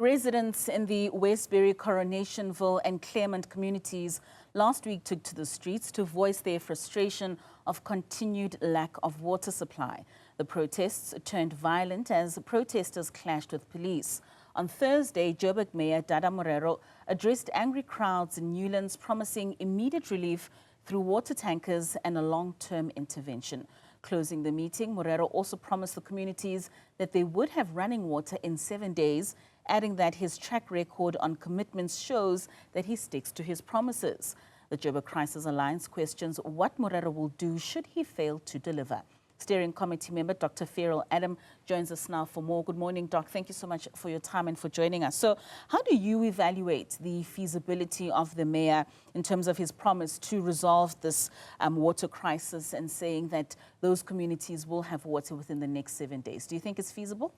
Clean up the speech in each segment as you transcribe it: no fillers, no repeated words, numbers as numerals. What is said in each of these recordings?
Residents in the Westbury, Coronationville and Claremont communities last week took to the streets to voice their frustration of continued lack of water supply. The protests turned violent as protesters clashed with police. On Thursday, Joburg Mayor Dada Morero addressed angry crowds in Newlands, promising immediate relief through water tankers and a long-term intervention. Closing the meeting, Morero also promised the communities that they would have running water in 7 days, adding that his track record on commitments shows that he sticks to his promises. The Joburg Crisis Alliance questions what Morero will do should he fail to deliver. Steering Committee member Dr. Ferrial joins us now for more. Good morning, Doc. Thank you so much for your time and for joining us. So how do you evaluate the feasibility of the mayor in terms of his promise to resolve this water crisis and saying that those communities will have water within the next 7 days? Do you think it's feasible?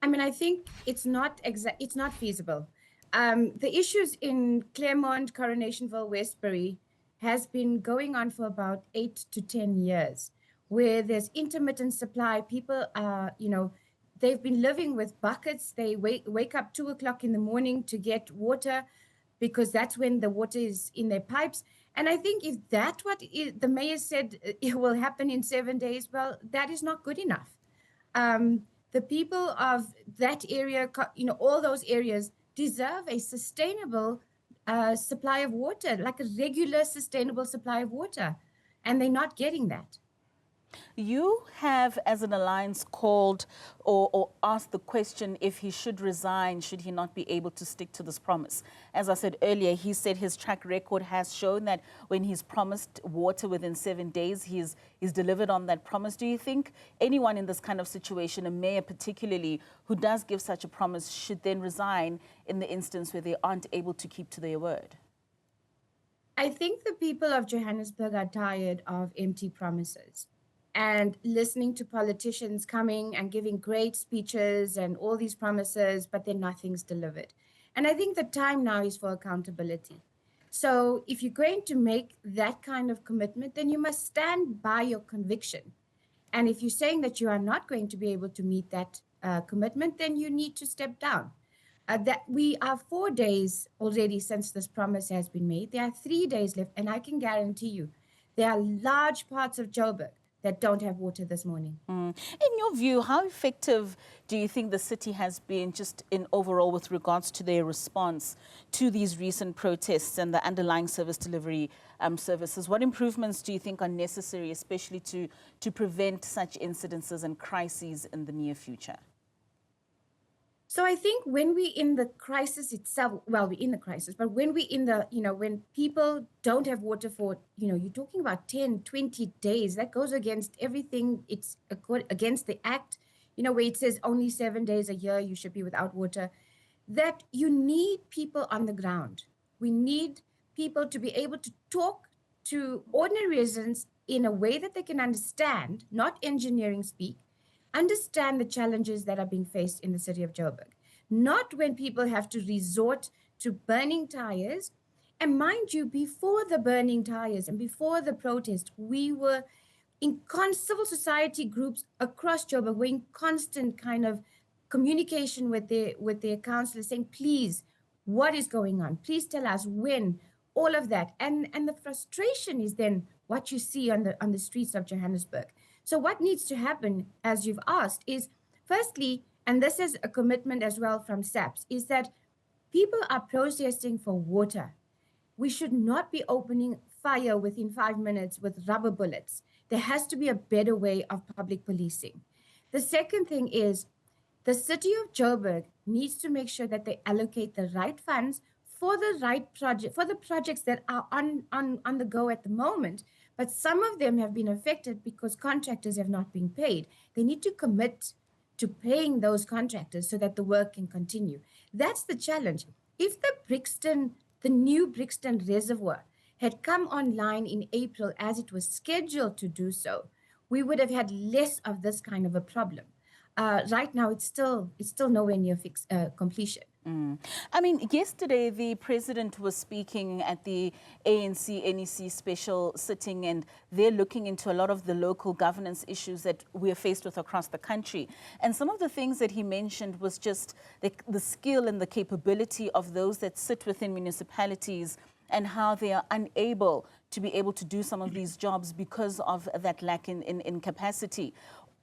I mean, I think it's not feasible. The issues in Claremont, Coronationville, Westbury has been going on for about 8 to 10 years, where there's intermittent supply. People are, they've been living with buckets. They wake up 2 o'clock in the morning to get water because that's when the water is in their pipes. And I think if that's what the mayor said it will happen in 7 days, well, that is not good enough. The people of that area, all those areas deserve a sustainable supply of water, like a regular sustainable supply of water, and they're not getting that. You have, as an alliance, called or asked the question if he should resign, should he not be able to stick to this promise. As I said earlier, he said his track record has shown that when he's promised water within 7 days, he's delivered on that promise. Do you think anyone in this kind of situation, a mayor particularly, who does give such a promise, should then resign in the instance where they aren't able to keep to their word? I think the people of Johannesburg are tired of empty promises and listening to politicians coming and giving great speeches and all these promises, but then nothing's delivered. And I think the time now is for accountability. So if you're going to make that kind of commitment, then you must stand by your conviction. And if you're saying that you are not going to be able to meet that commitment, then you need to step down. That we are 4 days already since this promise has been made. There are 3 days left, and I can guarantee you there are large parts of Joburg that don't have water this morning. In your view, how effective do you think the city has been just in overall with regards to their response to these recent protests and the underlying service delivery services? What improvements do you think are necessary, especially to prevent such incidences and crises in the near future? So I think when we're in the crisis itself, well, we're in the crisis, but when we're in the, when people don't have water for, you're talking about 10, 20 days, that goes against everything. It's against the act, where it says only 7 days a year you should be without water, that you need people on the ground. We need people to be able to talk to ordinary residents in a way that they can understand, not engineering speak, understand the challenges that are being faced in the city of Joburg, not when people have to resort to burning tires. And mind you, before the burning tires and before the protest, we were in civil society groups across Joburg, we're in constant kind of communication with their councillors saying, please, what is going on? Please tell us when, all of that. And the frustration is then what you see on the streets of Johannesburg. So what needs to happen, as you've asked, is firstly, and this is a commitment as well from SAPS, is that people are protesting for water. We should not be opening fire within 5 minutes with rubber bullets. There has to be a better way of public policing. The second thing is the city of Joburg needs to make sure that they allocate the right funds for the right project, for the projects that are on the go at the moment. But some of them have been affected because contractors have not been paid. They need to commit to paying those contractors so that the work can continue. That's the challenge. If the new Brixton Reservoir had come online in April as it was scheduled to do so, we would have had less of this kind of a problem. Right now, it's still nowhere near completion. I mean, yesterday the president was speaking at the ANC-NEC special sitting, and they're looking into a lot of the local governance issues that we're faced with across the country. And some of the things that he mentioned was just the skill and the capability of those that sit within municipalities and how they are unable to be able to do some of these jobs because of that lack in capacity.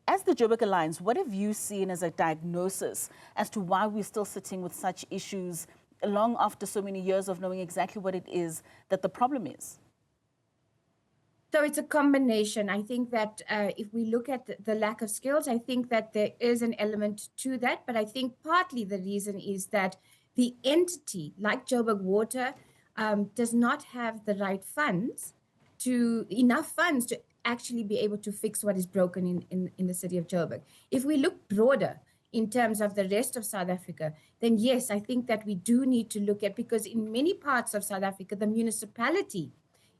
As the Joburg Alliance, what have you seen as a diagnosis as to why we're still sitting with such issues long after so many years of knowing exactly what it is that the problem is? So it's a combination. I think that if we look at the lack of skills, I think that there is an element to that. But I think partly the reason is that the entity, like Joburg Water, does not have the right funds enough funds to actually be able to fix what is broken in the city of Joburg. If we look broader in terms of the rest of South Africa, then yes, I think that we do need to look at, because in many parts of South Africa, the municipality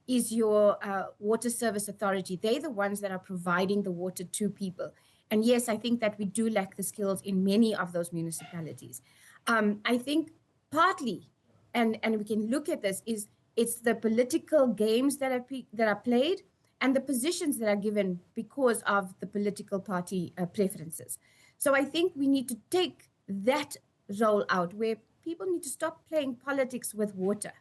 is your water service authority. They're the ones that are providing the water to people. And yes, I think that we do lack the skills in many of those municipalities. I think partly, and we can look at this, is it's the political games that are played and the positions that are given because of the political party preferences. So I think we need to take that role out, where people need to stop playing politics with water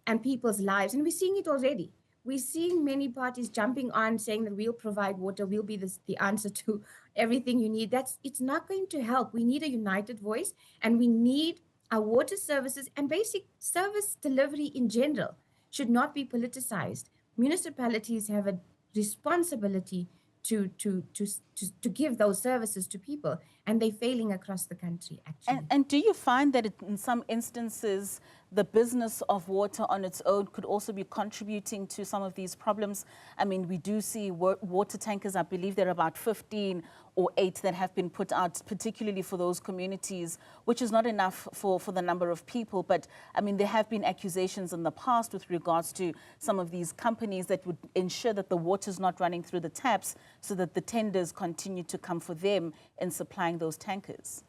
and people's lives. And we're seeing it already. We're seeing many parties jumping on, saying that we'll provide water, we'll be the answer to everything you need. It's not going to help. We need a united voice, and we need our water services and basic service delivery in general should not be politicized. Municipalities have a responsibility to give those services to people, and they're failing across the country, actually. And do you find that in some instances, the business of water on its own could also be contributing to some of these problems? I mean, we do see water tankers, I believe there are about 15 or 8 that have been put out, particularly for those communities, which is not enough for the number of people. But, I mean, there have been accusations in the past with regards to some of these companies that would ensure that the water is not running through the taps so that the tenders continue to come for them in supplying those tankers.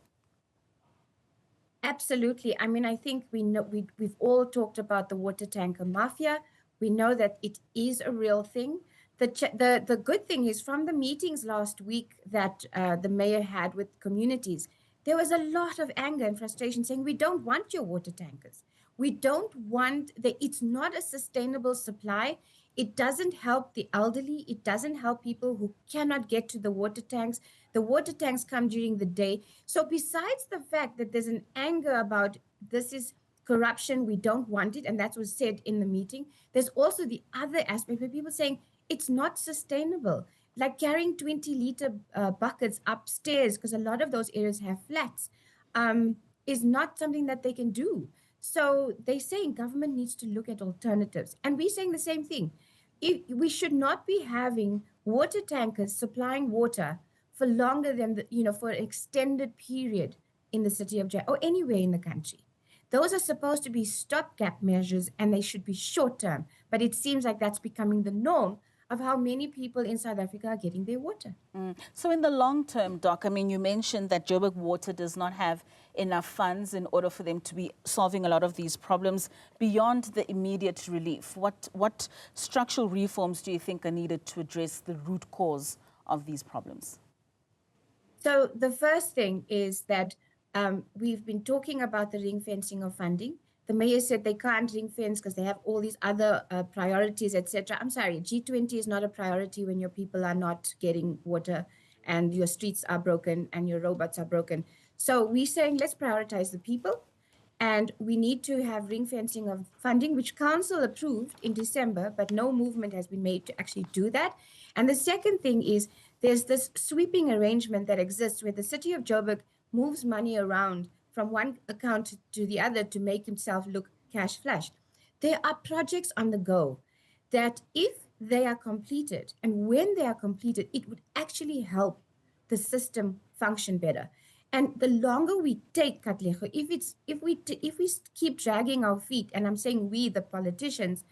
Absolutely. I mean, I think we know we've all talked about the water tanker mafia. We know that it is a real thing. The good thing is, from the meetings last week that the mayor had with communities, there was a lot of anger and frustration saying, we don't want your water tankers. We don't want it's not a sustainable supply. It doesn't help the elderly. It doesn't help people who cannot get to the water tanks. The water tanks come during the day. So besides the fact that there's an anger about this is corruption, we don't want it, and that was said in the meeting, there's also the other aspect where people saying it's not sustainable. Like carrying 20-liter buckets upstairs, because a lot of those areas have flats, is not something that they can do. So they're saying government needs to look at alternatives. And we're saying the same thing. We should not be having water tankers supplying water for longer than, for an extended period in the city of Joburg or anywhere in the country. Those are supposed to be stopgap measures, and they should be short-term. But it seems like that's becoming the norm of how many people in South Africa are getting their water. So in the long term, Doc, I mean, you mentioned that Joburg Water does not have enough funds in order for them to be solving a lot of these problems beyond the immediate relief. What structural reforms do you think are needed to address the root cause of these problems? So the first thing is that we've been talking about the ring fencing of funding. The mayor said they can't ring fence because they have all these other priorities, etc. I'm sorry, G20 is not a priority when your people are not getting water and your streets are broken and your robots are broken. So we're saying let's prioritize the people, and we need to have ring fencing of funding, which council approved in December, but no movement has been made to actually do that. And the second thing is there's this sweeping arrangement that exists where the city of Joburg moves money around from one account to the other to make himself look cash flush. There are projects on the go that if they are completed and when they are completed, it would actually help the system function better. And the longer we take, Katlego, if we keep dragging our feet, and I'm saying we, the politicians,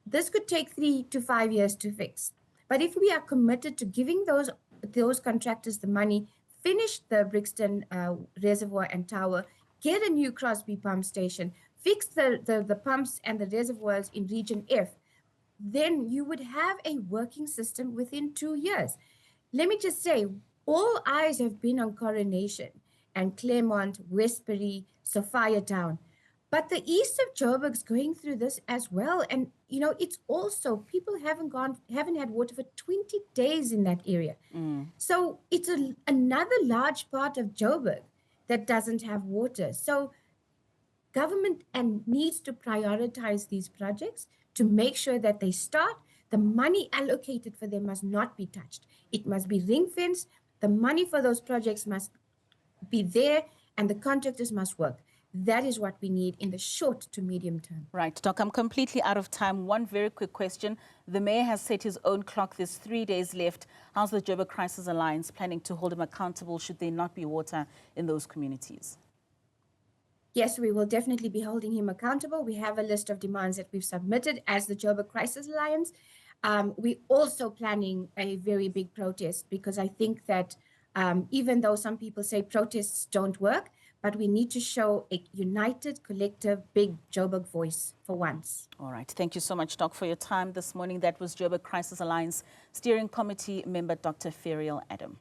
this could take 3 to 5 years to fix. But if we are committed to giving those contractors the money, finish the Brixton Reservoir and Tower, get a new Crosby pump station, fix the pumps and the reservoirs in Region F, then you would have a working system within 2 years. Let me just say, all eyes have been on Coronation and Claremont, Westbury, Sophia Town. But the east of Joburg's going through this as well. And, it's also, people haven't had water for 20 days in that area. So it's another large part of Joburg that doesn't have water. So government needs to prioritize these projects to make sure that they start. The money allocated for them must not be touched. It must be ring-fenced. The money for those projects must be there, and the contractors must work. That is what we need in the short to medium term. Right, Doc, I'm completely out of time. One very quick question. The mayor has set his own clock. There's 3 days left. How's the Joburg Crisis Alliance planning to hold him accountable should there not be water in those communities? Yes, we will definitely be holding him accountable. We have a list of demands that we've submitted as the Joburg Crisis Alliance. We're also planning a very big protest because I think that even though some people say protests don't work, but we need to show a united, collective, big Joburg voice for once. All right. Thank you so much, Doc, for your time this morning. That was Joburg Crisis Alliance Steering Committee member Dr. Ferrial Adam.